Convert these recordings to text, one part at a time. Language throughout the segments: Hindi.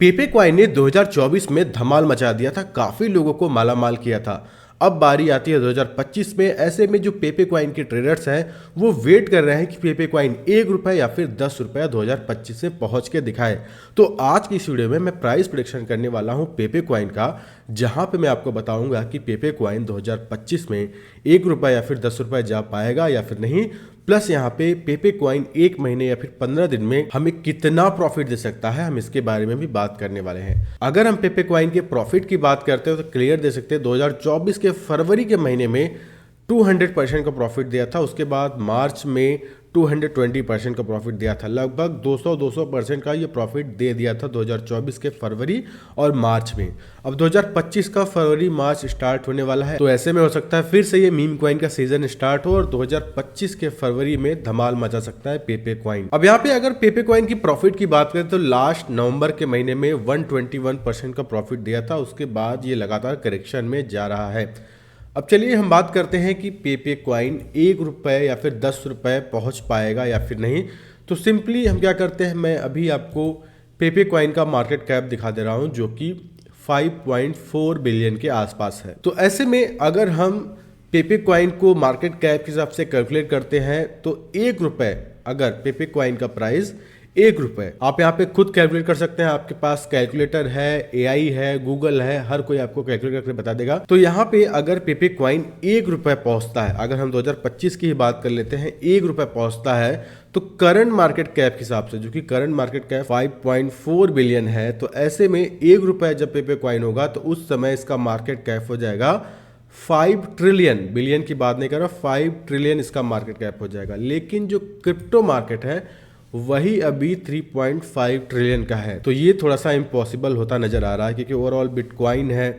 पेपे क्वाइन ने 2024 में धमाल मचा दिया था, काफी लोगों को मालामाल किया था। अब बारी आती है 2025 में। ऐसे में जो पेपे क्वाइन के ट्रेडर्स हैं वो वेट कर रहे हैं कि पेपे क्वाइन 1 रुपए या फिर 10 रुपए 2025 में पहुंच के दिखाए। तो आज की इस वीडियो में मैं प्राइस प्रेडिक्शन करने वाला हूं पेपे क्वाइन का, जहां पे मैं आपको बताऊंगा कि पेपे क्वाइन 2025 में 1 रुपए या फिर 10 रुपए जा पाएगा या फिर नहीं। प्लस यहाँ पे पेपे क्वाइन 1 महीने या फिर 15 दिन में हमें कितना प्रॉफिट दे सकता है, हम इसके बारे में भी बात करने वाले हैं। अगर हम पेपे क्वाइन के प्रॉफिट की बात करते हैं तो क्लियर दे सकते हैं 2024 के फरवरी के महीने में 200% का प्रॉफिट दिया था। उसके बाद मार्च में 220% का प्रॉफिट दिया था। लगभग 200% का ये प्रॉफिट दे दिया था 2024 के फरवरी और मार्च में। अब 2025 का फरवरी मार्च स्टार्ट होने वाला है, तो ऐसे में हो सकता है फिर से ये मीम क्वाइन का सीजन स्टार्ट हो और 2025 के फरवरी में धमाल मचा सकता है पेपे क्वाइन। अब यहाँ पे अगर पेपे क्वाइन की प्रॉफिट की बात करें तो लास्ट नवंबर के महीने में 121% का प्रॉफिट दिया था। उसके बाद ये लगातार करेक्शन में जा रहा है। अब चलिए हम बात करते हैं कि पेपे क्वाइन 1 रुपए या फिर 10 रुपए पहुंच पाएगा या फिर नहीं। तो सिंपली हम क्या करते हैं, मैं अभी आपको पेपे क्वाइन का मार्केट कैप दिखा दे रहा हूं जो कि 5.4 बिलियन के आसपास है। तो ऐसे में अगर हम पेपे क्वाइन को मार्केट कैप के हिसाब से कैलकुलेट करते हैं तो 1 रुपए अगर पेपे क्वाइन का प्राइस 1 रुपए, आप यहाँ पे खुद कैलकुलेट कर सकते हैं। आपके पास कैलकुलेटर है, एआई है, गूगल है, हर कोई आपको कैलकुलेट करके बता देगा। तो यहाँ पे अगर पेपे क्वाइन 1 रुपए पहुंचता है, अगर हम 2025 की ही बात कर लेते हैं, 1 रुपए पहुंचता है तो करंट मार्केट कैप के हिसाब से, जो कि करंट मार्केट कैप 5.4 बिलियन है, तो ऐसे में 1 रुपए जब पेपे क्वाइन होगा तो उस समय इसका मार्केट कैप हो जाएगा 5 ट्रिलियन। बिलियन की बात नहीं कर रहा, 5 ट्रिलियन इसका मार्केट कैप हो जाएगा। लेकिन जो क्रिप्टो मार्केट है वही अभी 3.5 ट्रिलियन का है। तो ये थोड़ा सा इम्पॉसिबल होता नजर आ रहा है, क्योंकि ओवरऑल बिटकॉइन है,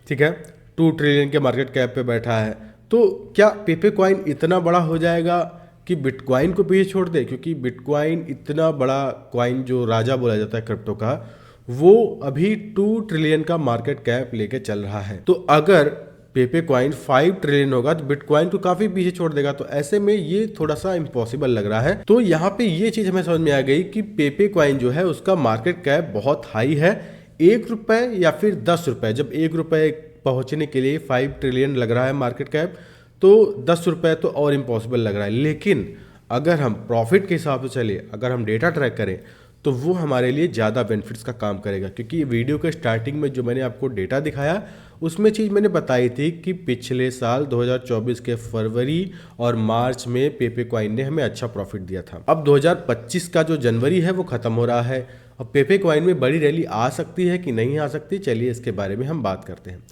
ठीक है, 2 ट्रिलियन के मार्केट कैप पे बैठा है। तो क्या पेपे क्वाइन इतना बड़ा हो जाएगा कि बिटकॉइन को पीछे छोड़ दे? क्योंकि बिटकॉइन इतना बड़ा कॉइन जो राजा बोला जाता है क्रिप्टो का, वो अभी 2 ट्रिलियन का मार्केट कैप लेके चल रहा है। तो अगर पेपे क्वाइन 5 ट्रिलियन होगा तो बिटकॉइन को काफी पीछे छोड़ देगा। तो ऐसे में ये थोड़ा सा इम्पॉसिबल लग रहा है। तो यहाँ पे ये चीज हमें समझ में आ गई कि पेपे क्वाइन जो है उसका मार्केट कैप बहुत हाई है। 1 रुपए या फिर 10 रुपए, जब 1 रुपए पहुंचने के लिए 5 ट्रिलियन लग रहा है मार्केट कैप, तो 10 रुपए तो और इम्पॉसिबल लग रहा है। लेकिन अगर हम प्रॉफिट के हिसाब से चले, अगर हम डेटा ट्रैक करें तो वो हमारे लिए ज़्यादा बेनिफिट्स का काम करेगा। क्योंकि वीडियो के स्टार्टिंग में जो मैंने आपको डेटा दिखाया उसमें चीज़ मैंने बताई थी कि पिछले साल 2024 के फरवरी और मार्च में पेपे क्वाइन ने हमें अच्छा प्रॉफिट दिया था। अब 2025 का जो जनवरी है वो ख़त्म हो रहा है। अब पेपे क्वाइन में बड़ी रैली आ सकती है कि नहीं आ सकती, चलिए इसके बारे में हम बात करते हैं।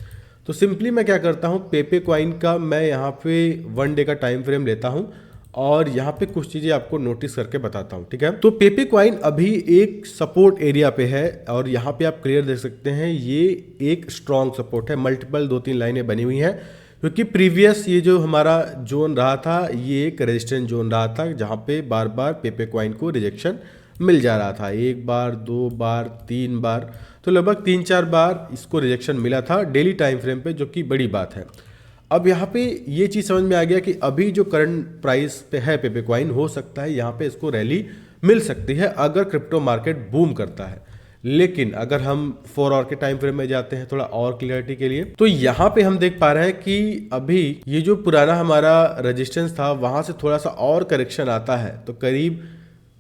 तो सिंपली मैं क्या करता हूँ, पेपे क्वाइन का मैं यहाँ पे 1 डे का टाइम फ्रेम लेता हूँ और यहाँ पे कुछ चीज़ें आपको नोटिस करके बताता हूँ, ठीक है। तो पेपे क्वाइन अभी एक सपोर्ट एरिया पे है और यहाँ पे आप क्लियर देख सकते हैं ये एक स्ट्रॉन्ग सपोर्ट है। मल्टीपल 2-3 लाइनें बनी हुई हैं, क्योंकि प्रीवियस ये जो हमारा जोन रहा था ये एक रेजिस्टेंस जोन रहा था, जहाँ पे बार बार पेपे क्वाइन को रिजेक्शन मिल जा रहा था। 1 बार, 2 बार, 3 बार, तो लगभग 3-4 बार इसको रिजेक्शन मिला था डेली टाइम फ्रेम पे, जो कि बड़ी बात है। अब यहाँ पे ये चीज़ समझ में आ गया कि अभी जो करंट प्राइस पे है पेपे क्वाइन, हो सकता है यहाँ पे इसको रैली मिल सकती है अगर क्रिप्टो मार्केट बूम करता है। लेकिन अगर हम 4 आवर के टाइम फ्रेम में जाते हैं थोड़ा और क्लियरिटी के लिए, तो यहाँ पे हम देख पा रहे हैं कि अभी ये जो पुराना हमारा रेजिस्टेंस था वहाँ से थोड़ा सा और करेक्शन आता है, तो करीब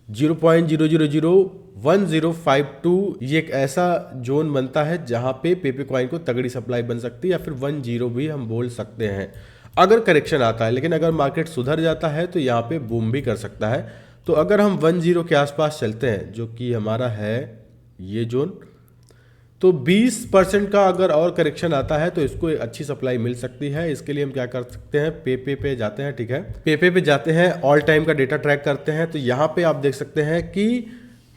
0.000152 ये एक ऐसा जोन बनता है जहां पे पेपे क्वाइन को तगड़ी सप्लाई बन सकती है, या फिर 10 भी हम बोल सकते हैं अगर करेक्शन आता है। लेकिन अगर मार्केट सुधर जाता है तो यहाँ पे बूम भी कर सकता है। तो अगर हम 10 के आसपास चलते हैं, जो कि हमारा है ये जोन, तो 20% का अगर और करेक्शन आता है तो इसको एक अच्छी सप्लाई मिल सकती है। इसके लिए हम क्या कर सकते हैं, पेपे पे जाते हैं, ठीक है, पेपे पे जाते हैं, ऑल टाइम का डेटा ट्रैक करते हैं। तो यहाँ पे आप देख सकते हैं कि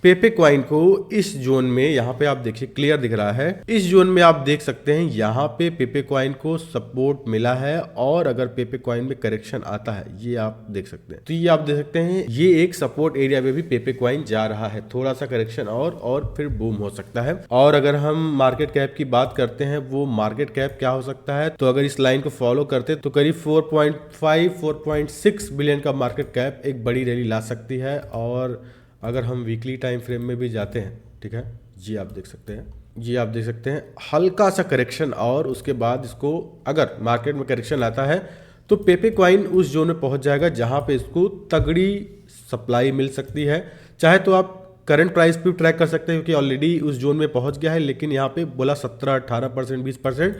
पेपे क्वाइन को इस जोन में, यहाँ पे आप देखिए क्लियर दिख रहा है, इस जोन में आप देख सकते हैं यहाँ पे पेपे क्वाइन को सपोर्ट मिला है। और अगर पेपे क्वाइन में करेक्शन आता है, ये आप देख सकते हैं, तो ये आप देख सकते हैं ये एक सपोर्ट एरिया में भी पेपे क्वाइन जा रहा है। थोड़ा सा करेक्शन और फिर बूम हो सकता है। और अगर हम मार्केट कैप की बात करते हैं, वो मार्केट कैप क्या हो सकता है, तो अगर इस लाइन को फॉलो करते तो करीब 4.6 बिलियन का मार्केट कैप एक बड़ी रैली ला सकती है। और अगर हम वीकली टाइम फ्रेम में भी जाते हैं, ठीक है, जी आप देख सकते हैं, जी आप देख सकते हैं हल्का सा करेक्शन, और उसके बाद इसको अगर मार्केट में करेक्शन आता है तो पेपे क्वाइन उस जोन में पहुंच जाएगा जहां पे इसको तगड़ी सप्लाई मिल सकती है। चाहे तो आप करंट प्राइस पे ट्रैक कर सकते हैं क्योंकि ऑलरेडी उस जोन में पहुंच गया है, लेकिन यहाँ पे बोला 17-18%, 20%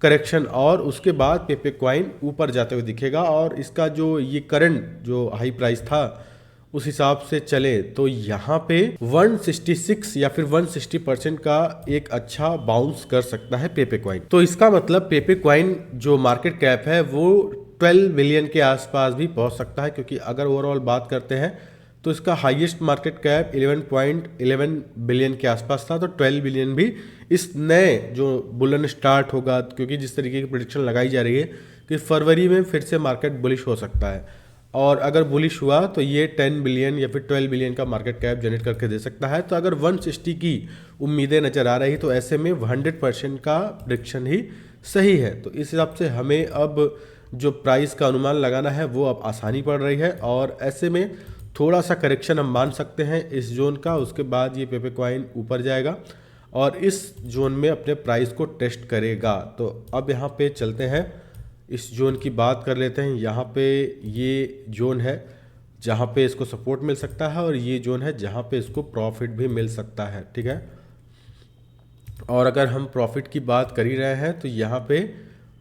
करेक्शन, और उसके बाद पेपे क्वाइन ऊपर जाते हुए दिखेगा। और इसका जो ये करंट जो हाई प्राइस था उस हिसाब से चले तो यहाँ पे 166 या फिर 160% का एक अच्छा बाउंस कर सकता है पेपे क्वाइन। तो इसका मतलब पेपे क्वाइन जो मार्केट कैप है वो 12 बिलियन के आसपास भी पहुंच सकता है, क्योंकि अगर ओवरऑल बात करते हैं तो इसका हाईएस्ट मार्केट कैप 11.11 बिलियन के आसपास था। तो 12 बिलियन भी इस नए जो बुलन स्टार्ट होगा, क्योंकि जिस तरीके की प्रेडिक्शन लगाई जा रही है कि फरवरी में फिर से मार्केट बुलिश हो सकता है, और अगर बुलिश हुआ तो ये 10 बिलियन या फिर 12 बिलियन का मार्केट कैप जनरेट करके दे सकता है। तो अगर 160 की उम्मीदें नज़र आ रही तो ऐसे में 100% का प्रेडिक्शन ही सही है। तो इस हिसाब से हमें अब जो प्राइस का अनुमान लगाना है वो अब आसानी पड़ रही है, और ऐसे में थोड़ा सा करेक्शन हम मान सकते हैं इस जोन का। उसके बाद ये पेपे क्वाइन ऊपर जाएगा और इस जोन में अपने प्राइस को टेस्ट करेगा। तो अब यहाँ पे चलते हैं, इस जोन की बात कर लेते हैं। यहाँ पे ये जोन है जहाँ पे इसको सपोर्ट मिल सकता है, और ये जोन है जहाँ पे इसको प्रॉफिट भी मिल सकता है, ठीक है। और अगर हम प्रॉफिट की बात कर ही रहे हैं तो यहाँ पे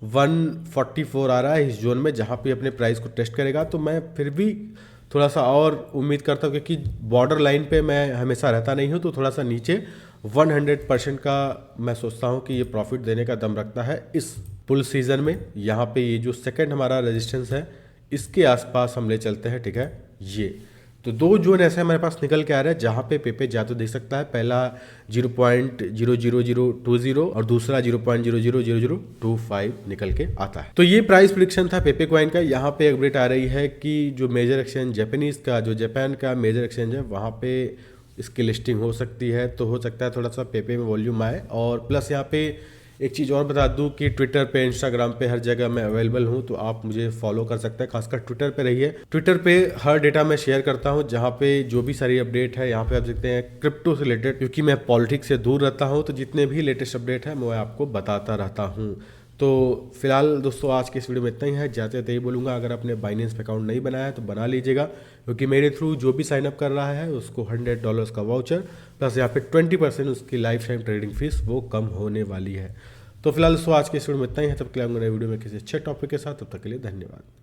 144 आ रहा है इस जोन में, जहाँ पे अपने प्राइस को टेस्ट करेगा। तो मैं फिर भी थोड़ा सा और उम्मीद करता हूँ, क्योंकि बॉर्डर लाइन पे मैं हमेशा रहता नहीं हूँ, तो थोड़ा सा नीचे 100% का मैं सोचता हूँ कि ये प्रॉफिट देने का दम रखता है इस पुल सीज़न में। यहाँ पे ये जो सेकंड हमारा रेजिस्टेंस है इसके आसपास हम ले चलते हैं, ठीक है। ये तो दो जोन ऐसे हमारे पास निकल के आ रहे हैं जहाँ पे पेपे जा तो देख सकता है। पहला 0.00020 और दूसरा 0.000025 निकल के आता है। तो ये प्राइस प्रिडिक्शन था पेपे क्वाइन का। यहाँ पे अपडेट आ रही है कि जो मेजर एक्सचेंज जापानीज का, जो जापान का मेजर एक्सचेंज है, वहाँ पे इसकी लिस्टिंग हो सकती है। तो हो सकता है थोड़ा सा पेपे में वॉल्यूम आए। और प्लस यहाँ पे एक चीज़ और बता दूं कि ट्विटर पे, इंस्टाग्राम पे, हर जगह मैं अवेलेबल हूं, तो आप मुझे फॉलो कर सकते हैं। खासकर ट्विटर पे रहिए। ट्विटर पे हर डेटा मैं शेयर करता हूं, जहां पे जो भी सारी अपडेट है यहाँ पे आप देखते हैं क्रिप्टो से रिलेटेड, क्योंकि मैं पॉलिटिक्स से दूर रहता हूं, तो जितने भी लेटेस्ट अपडेट है मैं आपको बताता रहता हूँ। तो फिलहाल दोस्तों आज के इस वीडियो में इतना ही है। जाते जाते ही बोलूँगा, अगर आपने बाइनेंस पे अकाउंट नहीं बनाया है तो बना लीजिएगा, क्योंकि मेरे थ्रू जो भी साइनअप कर रहा है उसको $100 का वाउचर प्लस यहाँ पे 20% उसकी लाइफ टाइम ट्रेडिंग फीस वो कम होने वाली है। तो फिलहाल दोस्तों आज के इस वीडियो में इतना ही है। तब के लिए नए वीडियो में किसी अच्छे टॉपिक के साथ, तब तक के लिए धन्यवाद।